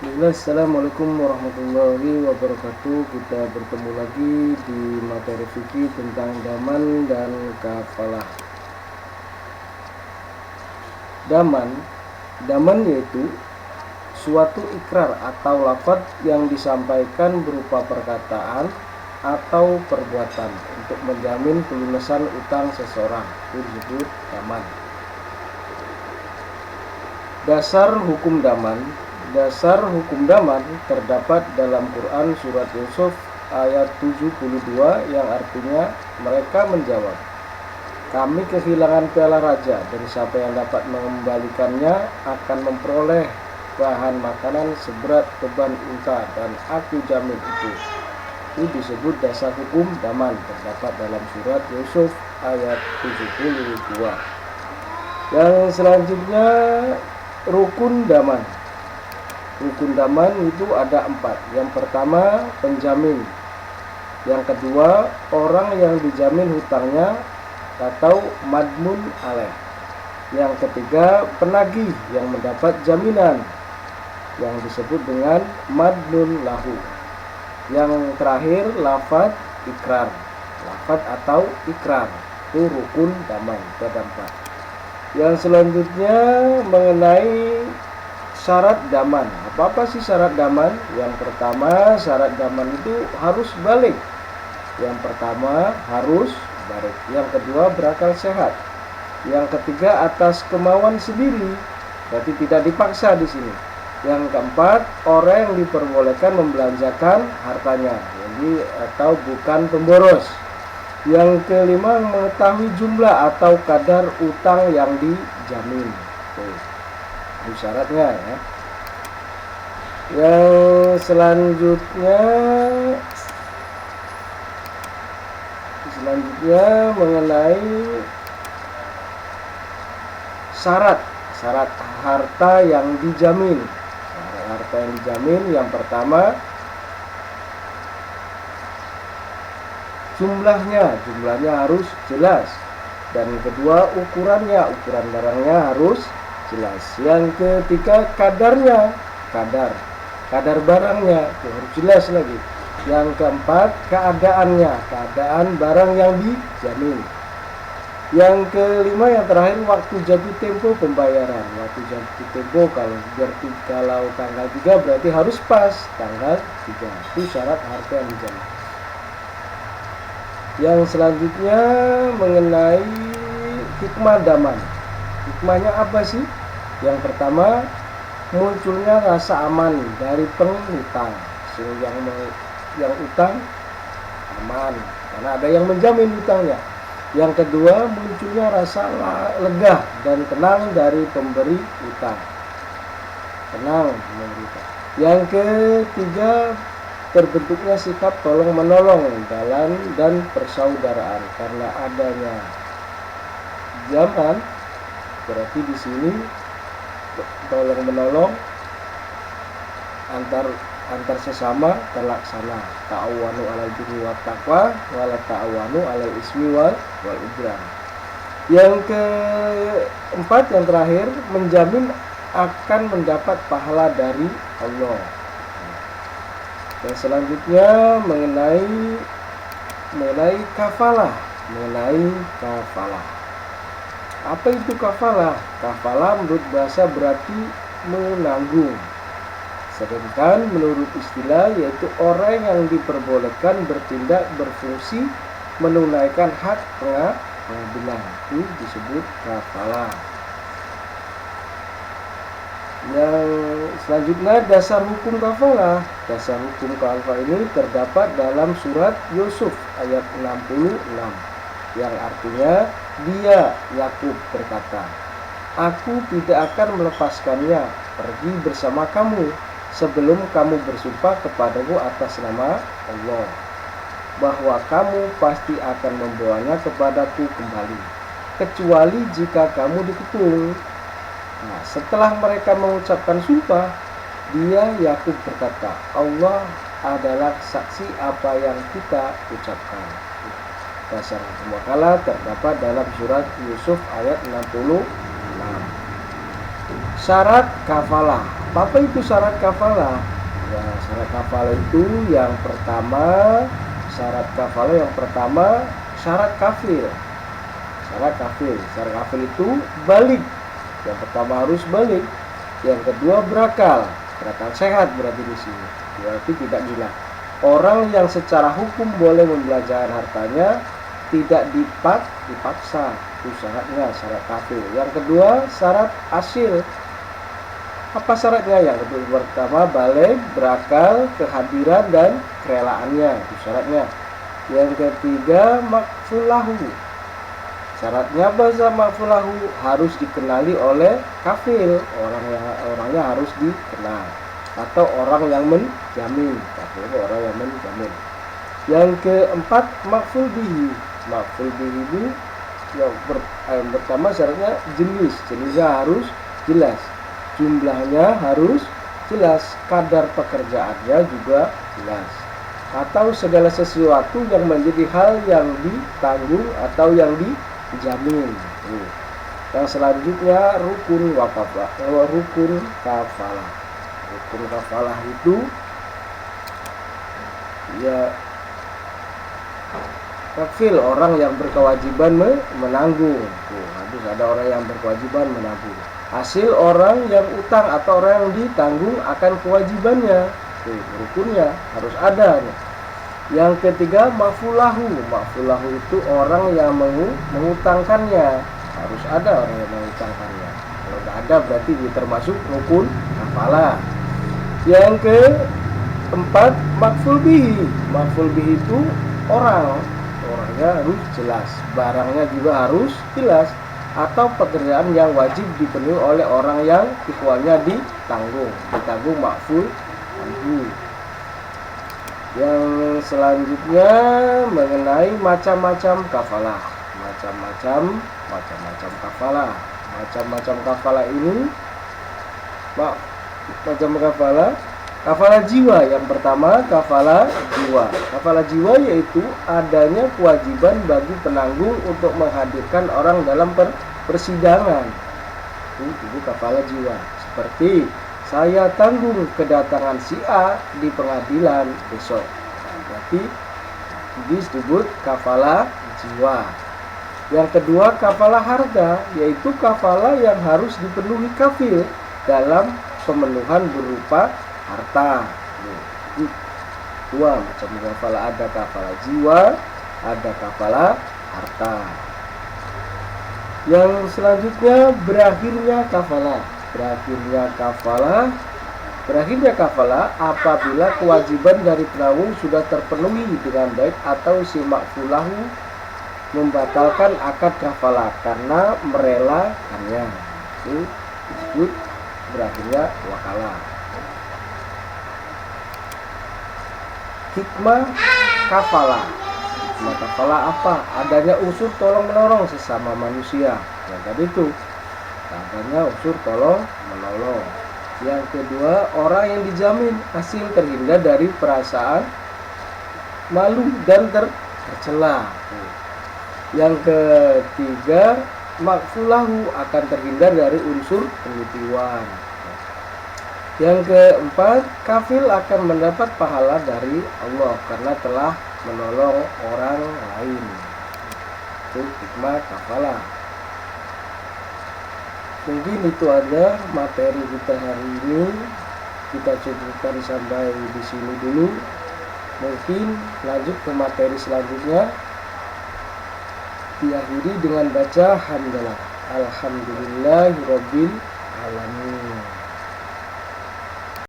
Assalamualaikum warahmatullahi wabarakatuh. Kita bertemu lagi di materi fikih tentang daman dan kafalah. Daman yaitu suatu ikrar atau lafaz yang disampaikan berupa perkataan atau perbuatan untuk menjamin pelunasan utang seseorang. Itu disebut daman. Dasar hukum daman terdapat dalam Quran surat Yusuf ayat 72 yang artinya mereka menjawab, kami kehilangan piala raja dan siapa yang dapat mengembalikannya akan memperoleh bahan makanan seberat beban unta dan aku jamin itu. Itu disebut dasar hukum daman terdapat dalam surat Yusuf ayat 72. Yang selanjutnya rukun daman. Rukun daman itu ada 4. Yang pertama penjamin, yang kedua orang yang dijamin hutangnya atau madmun alaih, yang ketiga penagih yang mendapat jaminan yang disebut dengan madmun lahu, yang terakhir lafaz ikrar, lafaz atau ikrar. Itu rukun daman, itu ada 4. Yang selanjutnya mengenai syarat daman. Apa sih syarat daman? Yang pertama, syarat daman itu harus balik. Yang pertama harus balik. Yang kedua berakal sehat. Yang ketiga atas kemauan sendiri, berarti tidak dipaksa di sini. Yang keempat, orang yang diperbolehkan membelanjakan hartanya, jadi atau bukan pemboros. Yang kelima, mengetahui jumlah atau kadar utang yang dijamin. Itu syaratnya ya. Yang selanjutnya mengenai syarat harta yang dijamin. Syarat harta yang dijamin yang pertama jumlahnya harus jelas, dan kedua ukuran barangnya harus jelas. Yang ketiga kadarnya, kadar barangnya itu harus jelas lagi. Yang keempat keadaan barang yang dijamin. Yang kelima yang terakhir waktu jatuh tempo pembayaran. Waktu jatuh tempo kalau tanggal 3 berarti harus pas tanggal 3. Itu syarat harta yang dijamin. Yang selanjutnya mengenai hikmah daman. Hikmahnya apa sih? Yang pertama, munculnya rasa aman dari penghutang. Yang utang aman karena ada yang menjamin hutangnya. Yang kedua, munculnya rasa lega dan tenang dari pemberi hutang. Yang ketiga, terbentuknya sikap tolong menolong dan persaudaraan karena adanya zaman. Berarti di sini tolong menolong antar sesama terlaksana. Ta'awanu 'alal birri wat taqwa wa la ta'awanu 'alal ismi wal udwan. Yang keempat yang terakhir menjamin akan mendapat pahala dari Allah. Dan selanjutnya mengenai kafalah. Apa itu kafalah? Kafalah menurut bahasa berarti menanggung. Sedangkan menurut istilah yaitu orang yang diperbolehkan bertindak berfungsi menunaikan hak pengadilan. Itu disebut kafalah. Yang selanjutnya dasar hukum kafalah. Dasar hukum kafalah ini terdapat dalam surat Yusuf ayat 66 yang artinya dia Yakub berkata, aku tidak akan melepaskannya pergi bersama kamu sebelum kamu bersumpah kepadaku atas nama Allah bahwa kamu pasti akan membawanya kepadaku kembali kecuali jika kamu dikepung. Nah, setelah mereka mengucapkan sumpah, dia Yakub berkata, Allah adalah saksi apa yang kita ucapkan. Dasar hukum kafalah terdapat dalam surat Yusuf ayat 66. Syarat kafalah. Apa itu syarat kafalah? Ya, syarat kafalah itu yang pertama, syarat kafil. Syarat kafil itu balik. Yang pertama harus balik. Yang kedua berakal sehat berarti di sini. Berarti tidak gila. Orang yang secara hukum boleh membelanjakan hartanya tidak dipaksa. Itu syaratnya, syarat kafil. Yang kedua syarat asil. Apa syaratnya? Yang pertama balik, berakal, kehadiran dan kerelaannya. Itu syaratnya. Yang ketiga makfulahu. Syaratnya bahasa makfulahu harus dikenali oleh kafil, orangnya harus dikenal, atau orang yang menjamin. Kafil itu orang yang menjamin. Yang keempat makful bihi itu yang pertama syaratnya jenisnya harus jelas, jumlahnya harus jelas, kadar pekerjaannya juga jelas, atau segala sesuatu yang menjadi hal yang ditanggung atau yang dijamin. Yang selanjutnya rukun kafalah. Rukun kafalah itu ya kafil, orang yang berkewajiban menanggung. Harus ada orang yang berkewajiban menanggung. Hasil orang yang utang atau orang yang ditanggung akan kewajibannya. Rukunnya harus ada. Yang ketiga makfulahu itu orang yang mengutangkannya. Harus ada orang yang mengutangkannya. Kalau tidak ada berarti termasuk rukun kafalah. Yang keempat makful bihi itu orangnya harus jelas, barangnya juga harus jelas, atau pekerjaan yang wajib dipenuhi oleh orang yang ikhwanya ditanggung makful bihi. Yang selanjutnya mengenai macam-macam kafalah. Macam-macam kafalah ini kafalah jiwa. Yang pertama kafalah jiwa yaitu adanya kewajiban bagi penanggung untuk menghadirkan orang dalam persidangan. Itu kafalah jiwa. Seperti saya tanggung kedatangan si A di pengadilan besok. Berarti disebut kafalah jiwa. Yang kedua kafalah harta, yaitu kafalah yang harus dipenuhi kafil dalam pemenuhan berupa harta. Dua macam kafalah, ada kafalah jiwa, ada kafalah harta. Yang selanjutnya berakhirnya kafalah apabila kewajiban dari penanggung sudah terpenuhi dengan baik atau si makfulahu membatalkan akad kafalah karena merelakannya. Itu disebut berakhirnya wakalah. Hikmah kafalah apa? Adanya unsur tolong menolong sesama manusia. Yang tadi itu adanya unsur tolong menolong. Yang kedua, orang yang dijamin hasil terhindar dari perasaan malu dan tercela. Yang ketiga, makfulahu akan terhindar dari unsur penipuan. Yang keempat, kafil akan mendapat pahala dari Allah karena telah menolong orang lain. Itu hikmah kafalah. Mungkin itu aja materi kita hari ini. Kita cukupkan sampai di sini dulu. Mungkin lanjut ke materi selanjutnya. Diakhiri dengan baca hamdalah. Alhamdulillahirabbil alamin.